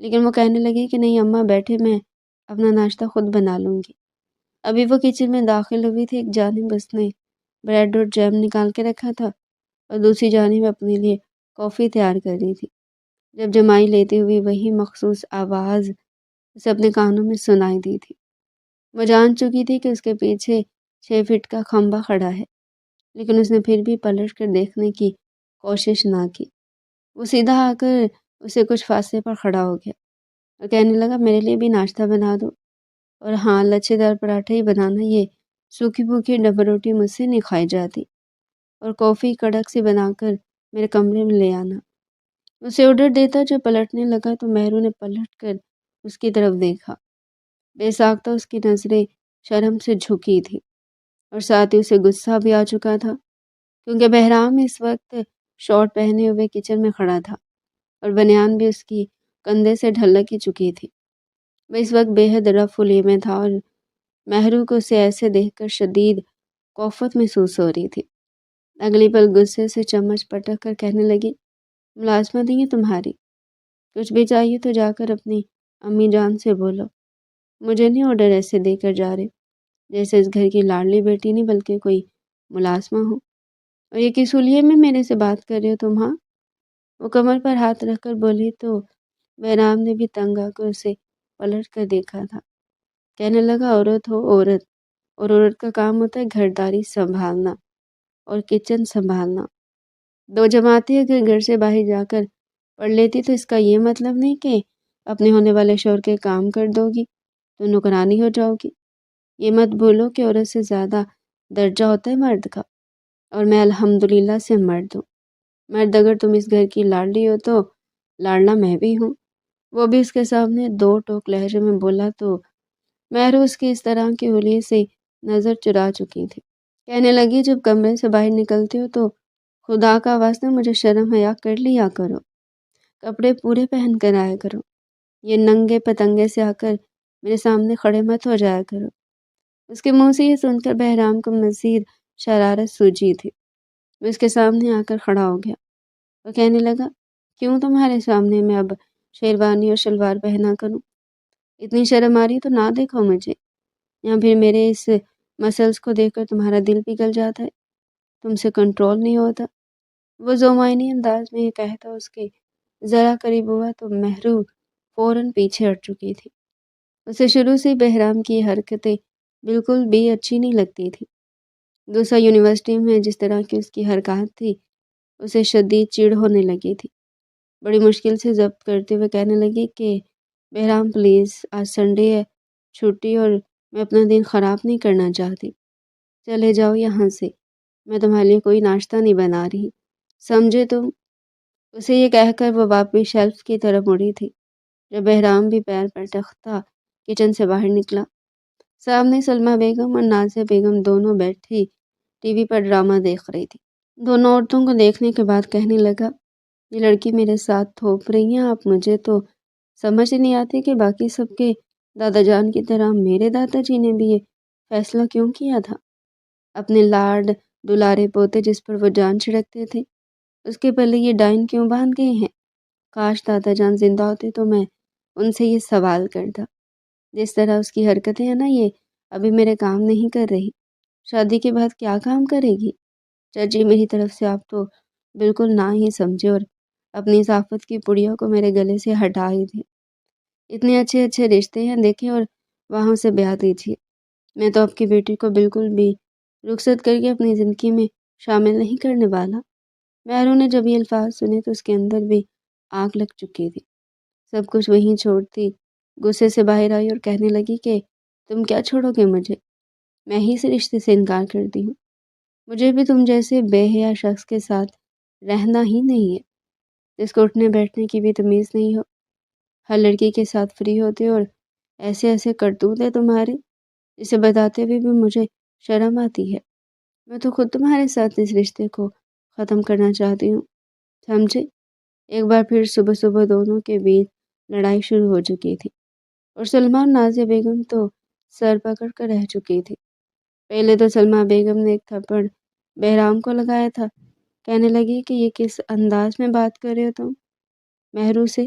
لیکن وہ کہنے لگی کہ نہیں اماں بیٹھے، میں اپنا ناشتہ خود بنا لوں گی۔ ابھی وہ کچن میں داخل ہوئی تھی، ایک جانب اس نے بریڈ اور جیم نکال کے رکھا تھا اور دوسری جانب اپنے لیے کافی تیار کر رہی تھی، جب جمائی لیتی ہوئی وہی مخصوص آواز اسے اپنے کانوں میں سنائی دی تھی۔ وہ جان چکی تھی کہ اس کے پیچھے 6 فٹ کا کھمبا کھڑا ہے، لیکن اس نے پھر بھی پلٹ کر دیکھنے کی کوشش نہ کی۔ وہ سیدھا آ کر اسے کچھ فاصلے پر کھڑا ہو گیا اور کہنے لگا میرے لیے بھی ناشتہ بنا دو، اور ہاں لچھے دار پراٹھے ہی بنانا، یہ سوکھی پوکھی ڈبل روٹی مجھ سے نہیں کھائی جاتی، اور کافی کڑک سی بنا کر میرے کمرے میں لے آنا۔ اسے آرڈر دیتا جو پلٹنے لگا تو مہرو نے پلٹ کر اس کی طرف دیکھا۔ بے ساختہ اس کی نظریں شرم سے جھکی تھی اور ساتھ ہی اسے غصہ بھی آ چکا تھا، کیونکہ بہرام اس وقت شارٹ پہنے ہوئے کچن میں کھڑا تھا اور بنیان بھی اس کی کندھے سے ڈھلک ہی چکی تھی۔ وہ اس وقت بے حد رف و لیمے تھا اور مہرو کو اسے ایسے دیکھ کر شدید کوفت محسوس ہو رہی تھی۔ اگلی پل غصے سے چمچ پٹک کر کہنے لگی ملازمت نہیں ہے تمہاری، کچھ بھی چاہیے تو جا کر اپنی امی جان سے بولو، مجھے نہیں آرڈر ایسے دے کر جا رہے جیسے اس گھر کی لاڈلی بیٹی نہیں بلکہ کوئی ملازمہ ہو، اور یہ کس حلیے میں میرے سے بات کر رہے ہو تم؟ ہاں؟ وہ کمر پر ہاتھ رکھ کر بولی تو بہرام نے بھی تنگ آ کر اسے پلٹ کر دیکھا تھا۔ کہنے لگا عورت ہو عورت، اور عورت کا کام ہوتا ہے گھرداری سنبھالنا اور کچن سنبھالنا۔ دو جماعتیں اگر گھر سے باہر جا کر پڑھ لیتی تو اس کا یہ مطلب نہیں کہ اپنے ہونے والے شوہر کے کام کر دو گی تو نوکرانی ہو جاؤ گی۔ یہ مت بھولو کہ عورت سے زیادہ درجہ ہوتا ہے مرد کا، اور میں الحمدللہ سے مرد ہوں۔ مرد اگر تم اس گھر کی لاڈلی ہو تو لاڈلا میں بھی ہوں۔ وہ بھی اس کے سامنے دو ٹوک لہجے میں بولا تو مہرو اس کی اس طرح کی حلیے سے نظر چرا چکی تھی۔ کہنے لگی جب کمرے سے باہر نکلتی ہو تو خدا کا واسطہ مجھے شرم حیا کر لیا کرو، کپڑے پورے پہن کر آیا کرو، یہ ننگے پتنگے سے آ کر میرے سامنے کھڑے مت ہو جایا کرو۔ اس کے منہ سے یہ سن کر بہرام کو مزید شرارت سوجی تھی۔ وہ اس کے سامنے آ کر کھڑا ہو گیا اور کہنے لگا کیوں تمہارے سامنے میں اب شیروانی اور شلوار پہنا کروں؟ اتنی شرم آ رہی تو نہ دیکھو مجھے، یا پھر میرے اس مسلس کو دیکھ کر تمہارا دل پگھل جاتا ہے، تم سے کنٹرول نہیں ہوتا۔ وہ ذومعنی انداز میں یہ کہتا اس کے ذرا قریب ہوا تو مہرو فوراً پیچھے ہٹ چکی تھی۔ اسے شروع سے بہرام کی حرکتیں بالکل بھی اچھی نہیں لگتی تھی۔ دوسرا یونیورسٹی میں جس طرح کی اس کی حرکات تھی اسے شدید چڑ ہونے لگی تھی۔ بڑی مشکل سے ضبط کرتے ہوئے کہنے لگی کہ بہرام پلیز آج سنڈے ہے، چھٹی، اور میں اپنا دن خراب نہیں کرنا چاہتی، چلے جاؤ یہاں سے، میں تمہارے لیے کوئی ناشتہ نہیں بنا رہی، سمجھے تم؟ اسے یہ کہہ کر وہ واپس شیلف کی طرف مڑی تھی جب بہرام بھی پیر پر ٹختا کچن سے باہر نکلا۔ سامنے سلمیٰ بیگم اور نازیہ بیگم دونوں بیٹھی ٹی وی پر ڈرامہ دیکھ رہی تھی۔ دونوں عورتوں کو دیکھنے کے بعد کہنے لگا یہ لڑکی میرے ساتھ تھوپ رہی ہیں آپ، مجھے تو سمجھ ہی نہیں آتی کہ باقی سب کے دادا جان کی طرح میرے دادا جی نے بھی یہ فیصلہ کیوں کیا تھا؟ اپنے لاڈ دلارے پوتے جس پر وہ جان چھڑکتے تھے اس کے پلے یہ ڈائن کیوں باندھ گئے ہیں؟ کاش دادا جان زندہ ہوتے تو میں ان سے یہ سوال کرتا۔ جس طرح اس کی حرکتیں ہیں نا، یہ ابھی میرے کام نہیں کر رہی، شادی کے بعد کیا کام کرے گی؟ چچی میری طرف سے آپ تو بالکل نہ ہی سمجھے اور اپنی ثقافت کی پڑیوں کو میرے گلے سے ہٹا ہی دے۔ اتنے اچھے اچھے رشتے ہیں دیکھیں اور وہاں سے بیاہ دیجیے۔ میں تو آپ کی بیٹی کو بالکل بھی رخصت کر کے اپنی زندگی میں شامل نہیں کرنے والا۔ مہرو نے جب یہ الفاظ سنے تو اس کے اندر بھی آگ لگ چکی تھی۔ سب کچھ وہیں چھوڑتی غصے سے باہر آئی اور کہنے لگی کہ تم کیا چھوڑو گے مجھے؟ میں ہی اس رشتے سے انکار کرتی ہوں، مجھے بھی تم جیسے بے حیا شخص کے ساتھ رہنا ہی نہیں ہے جس کو اٹھنے بیٹھنے کی بھی تمیز نہیں ہو، ہر لڑکی کے ساتھ فری ہوتے اور ایسے ایسے کرتوت ہے تمہارے جسے بتاتے ہوئے بھی مجھے شرم آتی ہے۔ میں تو خود تمہارے ساتھ اس رشتے کو ختم کرنا چاہتی ہوں، سمجھے؟ ایک بار پھر صبح صبح دونوں کے بیچ لڑائی شروع ہو چکی تھی اور سلمیٰ اور نازیہ بیگم تو سر پکڑ کر رہ چکی تھی۔ پہلے تو سلمیٰ بیگم نے ایک تھپڑ بہرام کو لگایا تھا، کہنے لگی کہ یہ کس انداز میں بات کر رہے ہو تم مہرو سے؟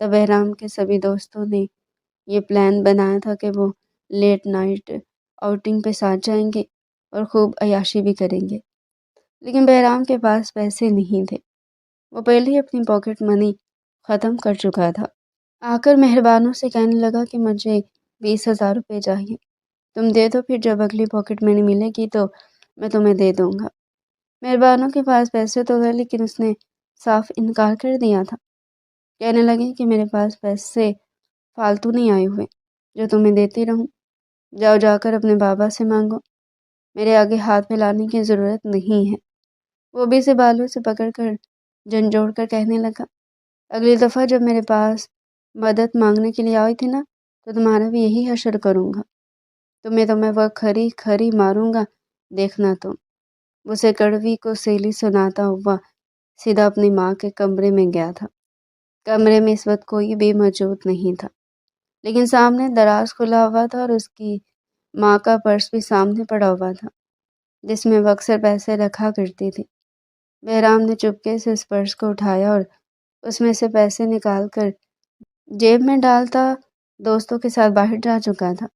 تب بہرام کے سبھی دوستوں نے یہ پلان بنایا تھا کہ وہ لیٹ نائٹ آؤٹنگ پہ ساتھ جائیں گے اور خوب عیاشی بھی کریں گے، لیکن بہرام کے پاس پیسے نہیں تھے۔ وہ پہلے ہی اپنی پاکٹ منی ختم کر چکا تھا۔ آ کر مہربانوں سے کہنے لگا کہ مجھے 20,000 روپے چاہیے، تم دے دو، پھر جب اگلی پاکٹ منی ملے گی تو میں تمہیں دے دوں گا۔ مہربانوں کے پاس پیسے تو تھے لیکن اس نے صاف انکار کر دیا تھا۔ کہنے لگے کہ میرے پاس پیسے فالتو نہیں آئے ہوئے جو تمہیں دیتی رہوں، جاؤ جا کر اپنے بابا سے مانگو، میرے آگے ہاتھ پھیلانے کی ضرورت نہیں ہے۔ وہ بھی سے بالوں سے پکڑ کر جھنجھوڑ کر کہنے لگا، اگلی دفعہ جب میرے پاس مدد مانگنے کے لیے آئی تھی نا تو تمہارا بھی یہی حشر کروں گا، تمہیں وہ کھری کھری ماروں گا، دیکھنا تم۔ اسے کڑوی کو سیلی سناتا ہوا سیدھا اپنی ماں کے کمرے میں گیا تھا۔ کمرے میں اس وقت کوئی بھی موجود نہیں تھا، لیکن سامنے دراز کھلا ہوا تھا اور اس کی ماں کا پرس بھی سامنے پڑا ہوا تھا جس میں وہ اکثر پیسے رکھا کرتی تھی۔ بہرام نے چپکے سے اس پرس کو اٹھایا اور اس میں سے پیسے نکال کر جیب میں ڈالتا دوستوں کے ساتھ باہر جا چکا تھا۔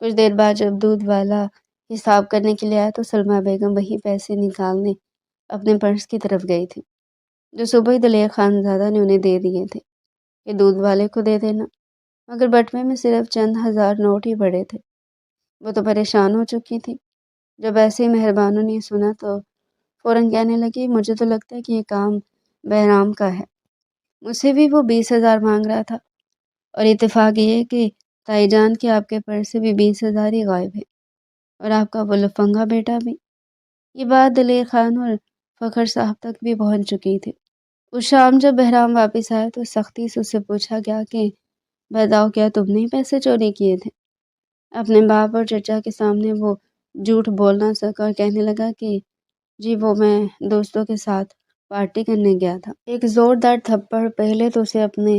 کچھ دیر بعد جب دودھ والا حساب کرنے کے لیے آیا تو سلمیٰ بیگم وہی پیسے نکالنے اپنے پرس کی طرف گئی تھی جو صبح ہی دلیر خان زادہ نے انہیں دے دیے تھے کہ دودھ والے کو دے دینا، مگر بٹوے میں صرف چند ہزار نوٹ ہی پڑے تھے۔ وہ تو پریشان ہو چکی تھی۔ جب ایسے ہی مہربانوں نے سنا تو فوراً کہنے لگی، مجھے تو لگتا ہے کہ یہ کام بہرام کا ہے، مجھ سے بھی وہ 20,000 مانگ رہا تھا، اور اتفاق یہ ہے کہ تائی جان کے آپ کے پرس سے بھی 20,000 ہی غائب ہے، اور آپ کا وہ لفنگا بیٹا بھی۔ یہ بات دلیر خان اور فخر صاحب تک بھی پہنچ چکی تھی۔ اس شام جب بہرام واپس آیا تو سختی سے اس سے پوچھا گیا کہ بتاؤ، کیا تم نے پیسے چوری کیے تھے؟ اپنے باپ اور چچا کے سامنے وہ جھوٹ بول نہ سکا اور کہنے لگا کہ جی وہ میں دوستوں کے ساتھ پارٹی کرنے گیا تھا۔ ایک زوردار تھپڑ پہلے تو اسے اپنے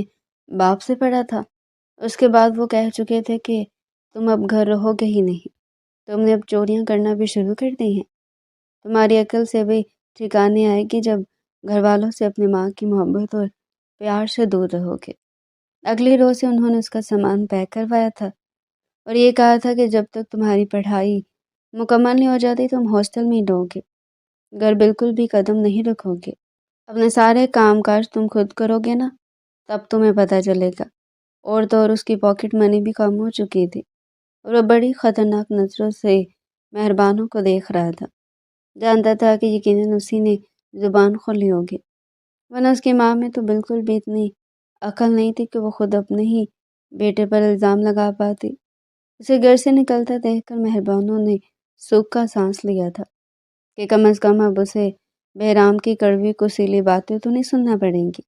باپ سے پڑا تھا، اس کے بعد وہ کہہ چکے تھے کہ تم اب گھر رہو گے ہی نہیں، تم نے اب چوریاں کرنا بھی شروع کر دی ہیں، تمہاری عقل سے بھی ٹھکانے آئے گی جب گھر والوں سے اپنی ماں کی محبت اور پیار سے دور رہو گے۔ اگلی روز سے انہوں نے اس کا سامان پیک کروایا تھا اور یہ کہا تھا کہ جب تک تمہاری پڑھائی مکمل نہیں ہو جاتی تم ہاسٹل میں ہی رہو گے، گھر بالکل بھی قدم نہیں رکھو گے، اپنے سارے کام کاج تم خود کرو گے نا، تب تمہیں پتہ چلے گا۔ اور تو اور اس کی پاکٹ منی بھی کم ہو چکی تھی اور وہ بڑی خطرناک نظروں سے مہربانوں کو دیکھ رہا تھا، جانتا تھا کہ یقیناً اسی نے زبان کھولی ہوگی، ورنہ اس کی ماں میں تو بالکل بھی اتنی عقل نہیں تھی کہ وہ خود اپنے ہی بیٹے پر الزام لگا پاتی۔ اسے گھر سے نکلتا دیکھ کر مہربانوں نے سکھ کا سانس لیا تھا کہ کم از کم اب اسے بہرام کی کڑوی کو سیلی باتیں تو نہیں سننا پڑیں گی۔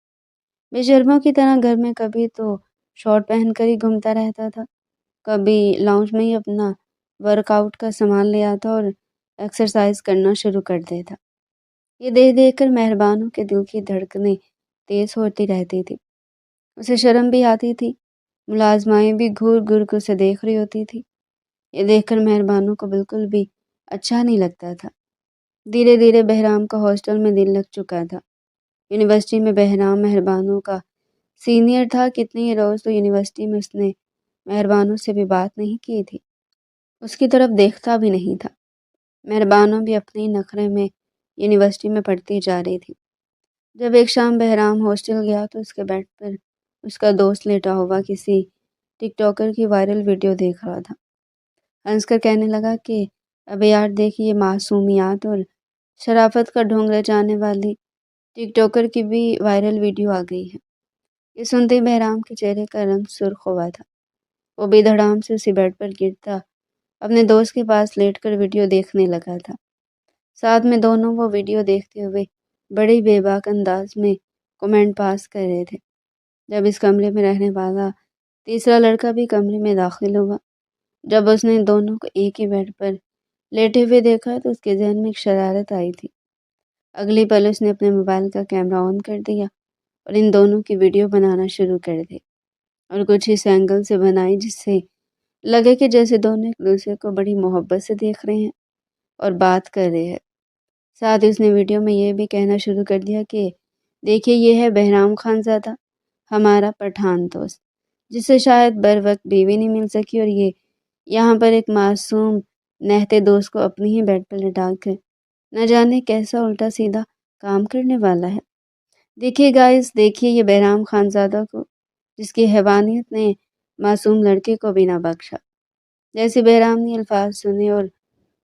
بے شرموں کی طرح گھر میں کبھی تو شارٹ پہن کر ہی گھومتا رہتا تھا، کبھی لاؤنج میں ہی اپنا ورک آؤٹ کا سامان لے آتا اور ایکسرسائز کرنا شروع کر دیتا۔ یہ دیکھ کر مہربانوں کے دل کی دھڑکنیں تیز ہوتی رہتی تھی، اسے شرم بھی آتی تھی، ملازمائیں بھی گھور گھور کے اسے دیکھ رہی ہوتی تھی۔ یہ دیکھ کر مہربانوں کو بالکل بھی اچھا نہیں لگتا تھا۔ دھیرے دھیرے بہرام کا ہاسٹل میں دل لگ چکا تھا۔ یونیورسٹی میں بہرام مہربانوں کا سینئر تھا، کتنی روز تو یونیورسٹی میں اس نے مہربانوں سے بھی بات نہیں کی تھی، اس کی طرف دیکھتا بھی نہیں تھا۔ مہربانوں بھی اپنے ہی نخرے میں یونیورسٹی میں پڑھتی جا رہی تھی۔ جب ایک شام بہرام ہاسٹل گیا تو اس کے بیڈ پر اس کا دوست لیٹا ہوا کسی ٹک ٹاکر کی وائرل ویڈیو دیکھ رہا تھا۔ ہنس کر کہنے لگا کہ ابے یار دیکھ، یہ معصومیات اور شرافت کا ڈھونگ رچانے والی ٹک ٹاکر کی بھی وائرل ویڈیو آ گئی ہے۔ یہ سنتے ہی بہرام کے چہرے کا رنگ سرخ ہوا تھا، وہ بھی دھڑام سے اسی بیڈ پر گرتا اپنے دوست کے پاس لیٹ کر ویڈیو دیکھنے لگا تھا۔ ساتھ میں دونوں وہ ویڈیو دیکھتے ہوئے بڑی بے باک انداز میں کومنٹ پاس کر رہے تھے۔ جب اس کمرے میں رہنے والا تیسرا لڑکا بھی کمرے میں داخل ہوا، جب اس نے دونوں کو ایک ہی بیڈ پر لیٹے ہوئے دیکھا تو اس کے ذہن میں ایک شرارت آئی تھی۔ اگلی پل اس نے اپنے موبائل کا کیمرہ آن کر دیا اور ان دونوں کی ویڈیو بنانا شروع کر دی، اور کچھ اس اینگل سے بنائی جس سے لگے کہ جیسے دونوں ایک دوسرے کو بڑی محبت سے دیکھ رہے ہیں اور بات کر رہے ہیں۔ ساتھ ہی اس نے ویڈیو میں یہ بھی کہنا شروع کر دیا کہ دیکھیے، یہ ہے بہرام خان زادہ، ہمارا پٹھان دوست، جسے شاید بر وقت بیوی نہیں مل سکی، اور یہ یہاں پر ایک معصوم نہتے دوست کو اپنی ہی بیڈ پر لٹا کر نہ جانے کیسا الٹا سیدھا کام کرنے والا ہے۔ دیکھیے گائز، دیکھیے یہ بہرام خانزادہ کو، جس کی حیوانیت نے معصوم لڑکے کو بھی نہ بخشا۔ جیسے بہرام نے الفاظ سنے اور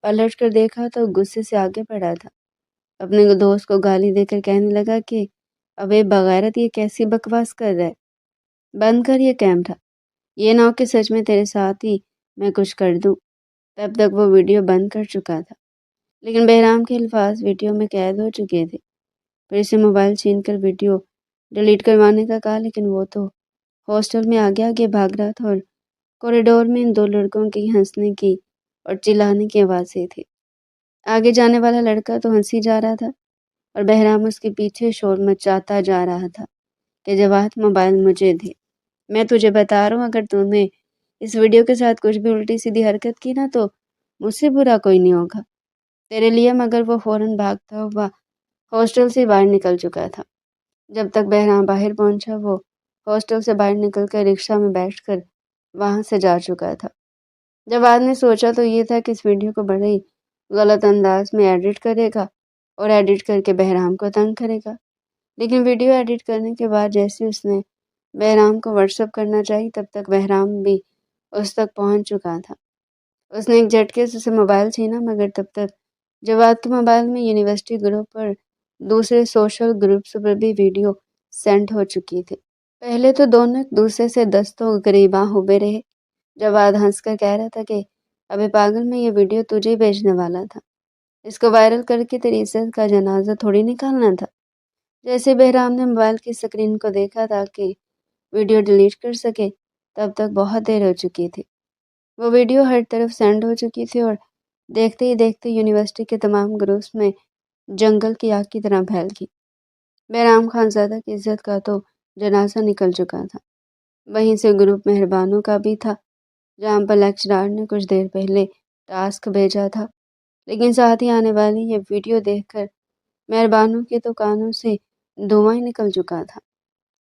پلٹ کر دیکھا تو غصے سے آگے بڑھا تھا، اپنے دوست کو گالی دے کر کہنے لگا کہ ابے بغیرت، یہ کیسی بکواس کر رہا ہے، بند کر یہ کیمرہ، یہ نہ ہو کہ سچ میں تیرے ساتھ ہی میں کچھ کر دوں۔ تب تک وہ ویڈیو بند کر چکا تھا، لیکن بہرام کے الفاظ ویڈیو میں قید ہو چکے تھے۔ پھر اسے موبائل چھین کر ویڈیو ڈیلیٹ کروانے کا کہا، لیکن وہ تو ہاسٹل میں آگے آگے بھاگ رہا تھا، اور کوریڈور میں ان دو لڑکوں کی ہنسنے کی اور چلانے کی آوازیں تھی۔ آگے جانے والا لڑکا تو ہنسی جا رہا تھا اور بہرام اس کے پیچھے شور مچاتا جا رہا تھا کہ جواد موبائل مجھے دے، میں تجھے بتا رہا ہوں اگر تو نے اس ویڈیو کے ساتھ کچھ بھی الٹی سیدھی حرکت کی نا تو مجھ سے برا کوئی نہیں ہوگا تیرے لیے، مگر وہ فوراً بھاگتا ہوا ہاسٹل سے باہر نکل چکا تھا۔ جب تک بہرام باہر پہنچا وہ ہاسٹل سے باہر نکل کر رکشہ میں بیٹھ کر وہاں سے جا چکا تھا۔ جواد نے سوچا تو یہ تھا کہ اس ویڈیو کو بڑے ہی غلط انداز میں ایڈٹ کرے گا اور ایڈٹ کر کے بہرام کو تنگ کرے گا، لیکن ویڈیو ایڈٹ کرنے کے بعد جیسے اس نے بہرام کو واٹس ایپ کرنا چاہی، تب تک بہرام بھی اس تک پہنچ چکا تھا۔ اس نے ایک جھٹکے سے اسے موبائل چھینا، مگر تب تک جواد کے موبائل میں یونیورسٹی گروپ پر دوسرے سوشل گروپس پر بھی ویڈیو سینڈ ہو چکی تھی۔ پہلے تو دونوں ایک دوسرے سے دستوں گریباں ہوبے رہے۔ جواد ہنس کر کہہ رہا تھا کہ ابے پاگل، میں یہ ویڈیو تجھے بھیجنے والا تھا، اس کو وائرل کر کے تیری عزت کا جنازہ تھوڑی نکالنا تھا۔ جیسے بہرام نے موبائل کی اسکرین کو دیکھا تاکہ ویڈیو ڈیلیٹ کر سکے، تب تک بہت دیر ہو چکی تھی۔ وہ ویڈیو ہر طرف سینڈ ہو چکی تھی اور دیکھتے ہی دیکھتے یونیورسٹی کے تمام گروپس میں جنگل کی آگ کی طرح پھیل گئی۔ بہرام خانزادہ کی عزت کا تو جنازہ نکل چکا تھا، وہیں سے گروپ مہربانوں کا بھی تھا، جہاں پر لیکچرار نے کچھ دیر پہلے ٹاسک بھیجا تھا، لیکن ساتھ ہی آنے والی یہ ویڈیو دیکھ کر مہربانوں کے تو کانوں سے دھواں ہی نکل چکا تھا۔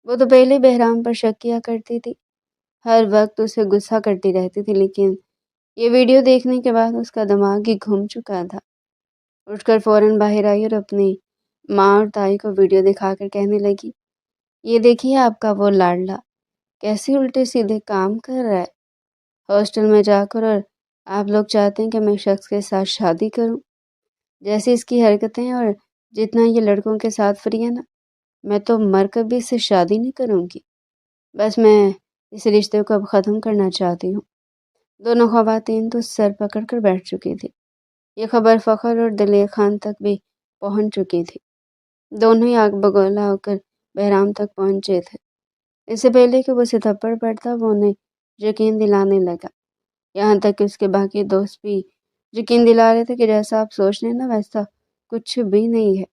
وہ تو پہلے بہرام پر شک کیا کرتی تھی، ہر وقت اسے غصہ کرتی رہتی تھی، لیکن یہ ویڈیو دیکھنے کے بعد اس کا دماغ ہی گھوم چکا تھا۔ اٹھ کر فوراً باہر آئی اور اپنی ماں اور تائی کو ویڈیو دکھا کر کہنے لگی، یہ دیکھیے آپ کا وہ لاڈلا کیسے الٹے سیدھے کام کر رہا ہے ہاسٹل میں جا کر، اور آپ لوگ چاہتے ہیں کہ میں شخص کے ساتھ شادی کروں؟ جیسے اس کی حرکتیں اور جتنا یہ لڑکوں کے ساتھ فری ہے نا، میں تو مر کر بھی اس سے شادی نہیں کروں گی، بس میں اس رشتے کو اب ختم کرنا چاہتی ہوں۔ دونوں خواتین تو سر پکڑ کر بیٹھ چکی تھی۔ یہ خبر فخر اور دلیر خان تک بھی پہنچ چکی تھی۔ دونوں ہی آگ بگولا ہو کر بہرام تک پہنچے تھے۔ اس سے پہلے کہ وہ اسے تھپڑ پڑتا وہ انہیں یقین دلانے لگا، یہاں تک کہ اس کے باقی دوست بھی یقین دلا رہے تھے کہ جیسا آپ سوچ رہے ہیں نا ویسا کچھ بھی نہیں ہے،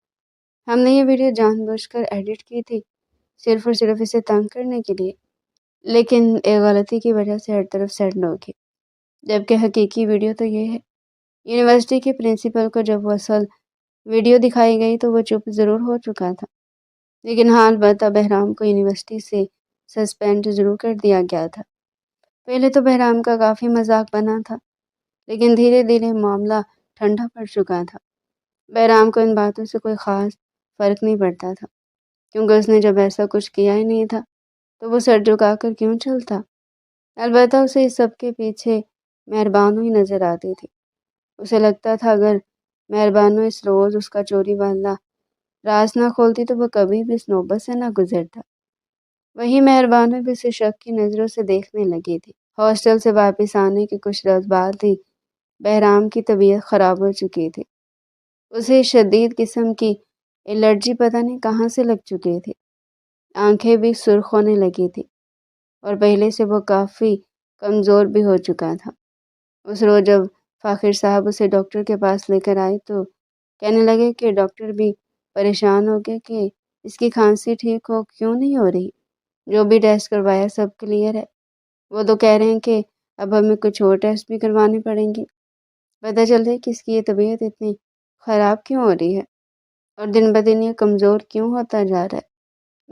ہم نے یہ ویڈیو جان بوجھ کر ایڈٹ کی تھی، صرف اور صرف اسے تنگ کرنے کے لیے، لیکن ایک غلطی کی وجہ سے ہر طرف سینڈ ہو گئی، جبکہ حقیقی ویڈیو تو یہ ہے۔ یونیورسٹی کے پرنسپل کو جب وہ اصل ویڈیو دکھائی گئی تو وہ چپ ضرور ہو چکا تھا، لیکن ہاں البتہ بہرام کو یونیورسٹی سے سسپینڈ ضرور کر دیا گیا تھا۔ پہلے تو بہرام کا کافی مذاق بنا تھا، لیکن دھیرے دھیرے معاملہ ٹھنڈا پڑ چکا تھا۔ بہرام کو ان باتوں سے کوئی خاص فرق نہیں پڑتا تھا، کیونکہ اس نے جب ایسا کچھ کیا ہی نہیں تھا تو وہ سر جھکا کر کیوں چلتا؟ البتہ اسے اس سب کے پیچھے مہربانوں ہی نظر آتی تھی۔ اسے لگتا تھا اگر مہربانوں اس روز اس کا چوری والا راز نہ کھولتی تو وہ کبھی بھی اس نوبت سے نہ گزرتا۔ وہی مہربانوں بھی اسے شک کی نظروں سے دیکھنے لگی تھی۔ ہاسٹل سے واپس آنے کے کچھ روز بعد ہی بہرام کی طبیعت خراب ہو چکی تھی۔ اسے شدید قسم کی الرجی پتہ نہیں کہاں سے لگ چکی تھی، آنکھیں بھی سرخ ہونے لگی تھی، اور پہلے سے وہ کافی کمزور بھی ہو چکا تھا۔ اس روز جب فاخر صاحب اسے ڈاکٹر کے پاس لے کر آئے تو کہنے لگے کہ ڈاکٹر بھی پریشان ہو گئے کہ اس کی کھانسی ٹھیک ہو کیوں نہیں ہو رہی، جو بھی ٹیسٹ کروایا سب کلیئر ہے، وہ تو کہہ رہے ہیں کہ اب ہمیں کچھ اور ٹیسٹ بھی کروانے پڑیں گے، پتہ چل رہا ہے کہ اس کی یہ طبیعت اتنی خراب کیوں ہو رہی ہے اور دن بدن یہ کمزور کیوں ہوتا جا رہا ہے۔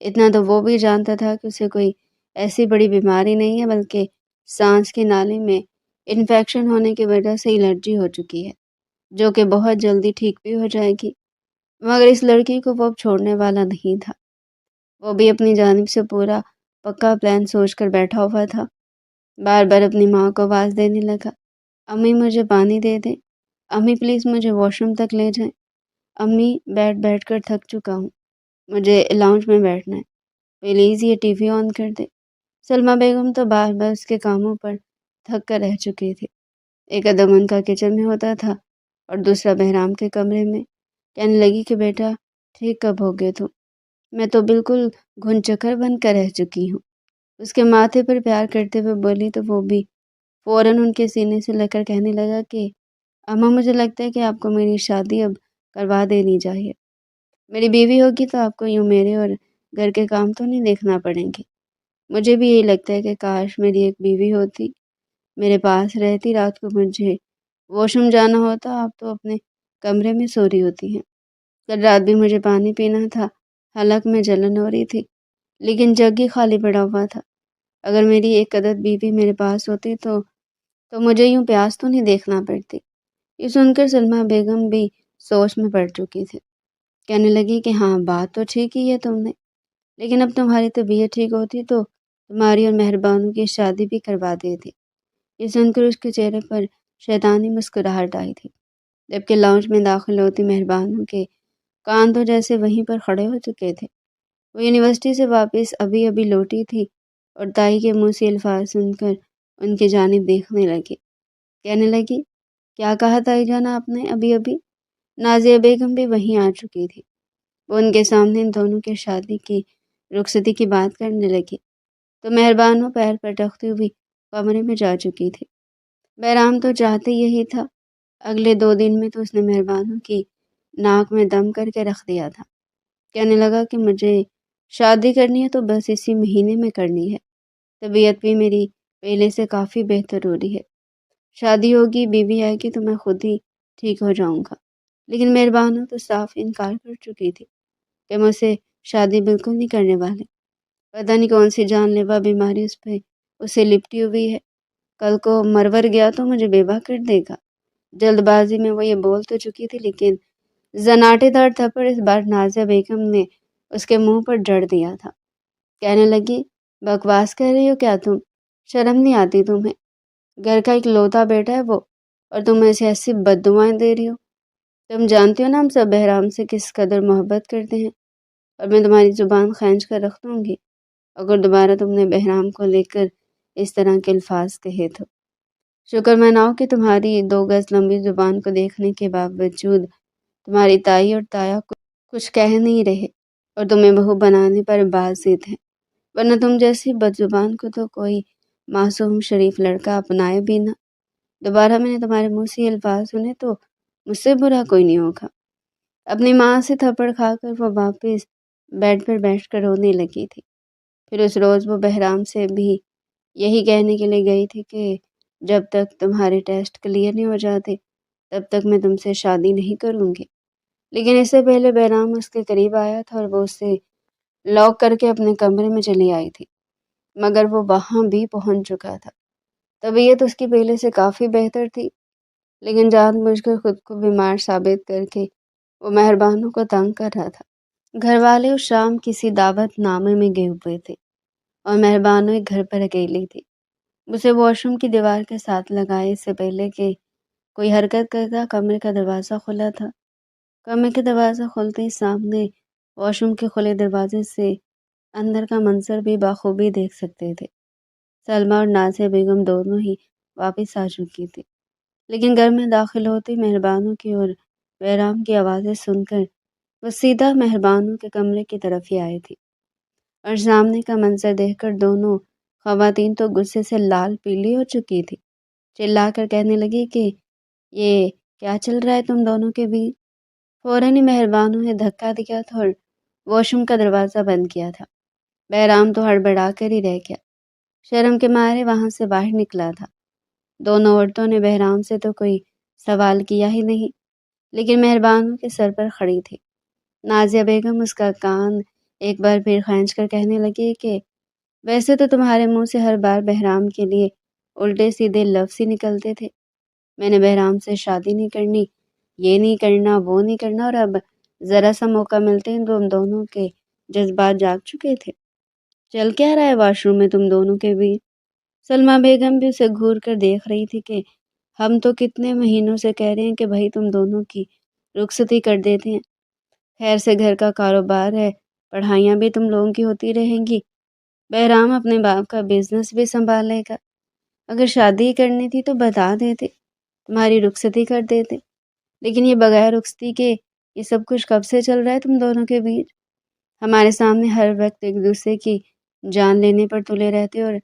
اتنا تو وہ بھی جانتا تھا کہ اسے کوئی ایسی بڑی بیماری نہیں ہے، بلکہ سانس کی نالی میں انفیکشن ہونے کی وجہ سے الرجی ہو چکی ہے، جو کہ بہت جلدی ٹھیک بھی ہو جائے گی۔ مگر اس لڑکی کو وہ اب چھوڑنے والا نہیں تھا۔ وہ بھی اپنی جانب سے پورا پکا پلان سوچ کر بیٹھا ہوا تھا۔ بار بار اپنی ماں کو آواز دینے لگا، امی مجھے پانی دے دیں، امی پلیز مجھے واش روم تک لے جائیں، امی بیٹھ بیٹھ کر تھک چکا ہوں، مجھے لاؤنج میں بیٹھنا ہے، پلیز یہ ٹی وی آن کر دے۔ سلمیٰ بیگم تو بار بار اس کے کاموں پر تھک کر رہ چکی تھی۔ ایک قدم ان کا کچن میں ہوتا تھا اور دوسرا بہرام کے کمرے میں۔ کہنے لگی کہ بیٹا ٹھیک کب ہوگے تم؟ میں تو بالکل گھن چکر بن کر رہ چکی ہوں۔ اس کے ماتھے پر پیار کرتے ہوئے بولی تو وہ بھی فوراً ان کے سینے سے لگ کر کہنے لگا کہ اماں مجھے لگتا ہے کہ آپ کو میری شادی اب کروا دینی چاہیے۔ میری بیوی ہوگی تو آپ کو یوں میرے اور گھر کے کام تو نہیں دیکھنا پڑیں گے۔ مجھے بھی یہی لگتا ہے کہ کاش میری ایک بیوی ہوتی، میرے پاس رہتی، رات کو مجھے واش روم جانا ہوتا آپ تو اپنے کمرے میں سو رہی ہوتی ہیں۔ کل رات بھی مجھے پانی پینا تھا، حلق میں جلن ہو رہی تھی، لیکن جگ ہی خالی پڑا ہوا تھا۔ اگر میری ایک عدد بیوی میرے پاس ہوتی تو مجھے یوں پیاس تو نہیں دیکھنا پڑتی۔ یہ سن کر سلمیٰ بیگم بھی سوچ میں پڑ چکی تھی۔ کہنے لگی کہ ہاں بات تو ٹھیک ہی ہے تم نے، لیکن اب تمہاری طبیعت ٹھیک ہوتی تو تمہاری اور مہربانوں کی شادی بھی کروا دیتی۔ یہ سن کر اس کے چہرے پر شیطانی مسکراہٹ آئی تھی، جبکہ لاؤنج میں داخل ہوتی مہربانوں کے کان تو جیسے وہیں پر کھڑے ہو چکے تھے۔ وہ یونیورسٹی سے واپس ابھی ابھی لوٹی تھی اور تائی کے منہ سے الفاظ سن کر ان کی جانب دیکھنے لگی۔ کہنے لگی کیا کہا تائی جان آپ نے ابھی ابھی؟ نازیہ بیگم بھی وہیں آ چکی تھی۔ وہ ان کے سامنے ان دونوں کے شادی کی رخصتی کی بات کرنے لگی تو مہربانوں پیر پٹکتی ہوئی کمرے میں جا چکی تھی۔ بہرام تو چاہتے یہی تھا، اگلے 2 دن میں تو اس نے مہربانوں کی ناک میں دم کر کے رکھ دیا تھا۔ کہنے لگا کہ مجھے شادی کرنی ہے تو بس اسی مہینے میں کرنی ہے، طبیعت بھی میری پہلے سے کافی بہتر ہو رہی ہے، شادی ہوگی، بیوی آئے گی تو میں خود ہی ٹھیک ہو جاؤں گا۔ لیکن مہربانوں تو صاف انکار کر چکی تھی کہ مجھ سے شادی بالکل نہیں کرنے والے۔ پتہ نہیں کون سی جان لیوا بیماری اسے لپٹی ہوئی ہے، کل کو مرور گیا تو مجھے بیوہ کر دے گا۔ جلد بازی میں وہ یہ بول تو چکی تھی، لیکن زناٹے دار تھپڑ اس بار نازیہ بیگم نے اس کے منہ پر جڑ دیا تھا۔ کہنے لگی بکواس کر رہی ہو کیا تم؟ شرم نہیں آتی تمہیں؟ گھر کا اکلوتا بیٹا ہے وہ، اور تم ایسے ایسی بد دعائیں دے رہی ہو۔ تم جانتی ہو نا ہم سب بہرام سے کس قدر محبت کرتے ہیں، اور میں تمہاری زبان کھینچ کر رکھ دوں گی اگر دوبارہ تم نے بہرام کو لے کر اس طرح کے الفاظ کہے تو۔ شکر مناؤ کہ تمہاری 2 گز لمبی زبان کو دیکھنے کے باوجود تمہاری تائی اور تایا کچھ کہہ نہیں رہے اور تمہیں بہو بنانے پر باز ضد ہیں، ورنہ تم جیسی بد زبان کو تو کوئی معصوم شریف لڑکا اپنائے بھی نہ۔ دوبارہ میں نے تمہارے منہ سے یہ الفاظ سنے تو مجھ سے برا کوئی نہیں ہوگا۔ اپنی ماں سے تھپڑ کھا کر وہ واپس بیڈ پر بیٹھ کر رونے لگی تھی۔ پھر اس روز وہ بہرام سے بھی یہی کہنے کے لیے گئی تھی کہ جب تک تمہارے ٹیسٹ کلیئر نہیں ہو جاتے تب تک میں تم سے شادی نہیں کروں گی، لیکن اس سے پہلے بہرام اس کے قریب آیا تھا اور وہ اسے لاک کر کے اپنے کمرے میں چلی آئی تھی، مگر وہ وہاں بھی پہنچ چکا تھا۔ طبیعت اس کی پہلے سے کافی بہتر تھی، لیکن جان بوجھ کر خود کو بیمار ثابت کر کے وہ مہربانوں کو تنگ کر رہا تھا۔ گھر والے اس شام کسی دعوت نامے میں گئے ہوئے تھے اور مہربانوں ایک گھر پر اکیلی تھی۔ اسے واش روم کی دیوار کے ساتھ لگائے اس سے پہلے کہ کوئی حرکت کرتا کمرے کا دروازہ کھلا تھا۔ کمرے کا دروازہ کھلتے ہی سامنے واش روم کے کھلے دروازے سے اندر کا منظر بھی بخوبی دیکھ سکتے تھے۔ سلمیٰ اور نازیہ بیگم دونوں ہی واپس آ چکی تھی، لیکن گھر میں داخل ہوتے مہربانوں کی اور بہرام کی آوازیں سن کر وہ سیدھا مہربانوں کے کمرے کی طرف ہی آئی تھی، اور سامنے کا منظر دیکھ کر دونوں خواتین تو غصے سے لال پیلی ہو چکی تھی۔ چلا کر کہنے لگی کہ یہ کیا چل رہا ہے تم دونوں کے بیچ؟ فوراً ہی مہربانوں نے دھکا دیا تھا اور واش روم کا دروازہ بند کیا تھا۔ بہرام تو ہڑبڑا کر ہی رہ گیا، شرم کے مارے وہاں سے باہر نکلا تھا۔ دونوں عورتوں نے بہرام سے تو کوئی سوال کیا ہی نہیں، لیکن مہربانوں کے سر پر کھڑی تھی۔ نازیہ بیگم اس کا کان ایک بار پھر کھینچ کر کہنے لگی کہ ویسے تو تمہارے منہ سے ہر بار بہرام کے لیے الٹے سیدھے لفظ ہی نکلتے تھے، میں نے بہرام سے شادی نہیں کرنی، یہ نہیں کرنا، وہ نہیں کرنا، اور اب ذرا سا موقع ملتے ہیں تم دونوں کے جذبات جاگ چکے تھے۔ چل کیا رہا ہے واش روم میں تم دونوں کے بیچ؟ سلمیٰ بیگم بھی اسے گھور کر دیکھ رہی تھی کہ ہم تو کتنے مہینوں سے کہہ رہے ہیں کہ بھائی تم دونوں کی رخصتی کر دیتے ہیں، خیر سے گھر کا کاروبار ہے، پڑھائیاں بھی تم لوگوں کی ہوتی رہیں گی، بہرام اپنے باپ کا بزنس بھی سنبھالے گا، اگر شادی کرنی تھی تو بتا دیتے، تمہاری رخصتی کر دیتے، لیکن یہ بغیر رخصتی کے یہ سب کچھ کب سے چل رہا ہے تم دونوں کے بیچ؟ ہمارے سامنے ہر وقت ایک دوسرے کی جان لینے پر تلے رہتے اور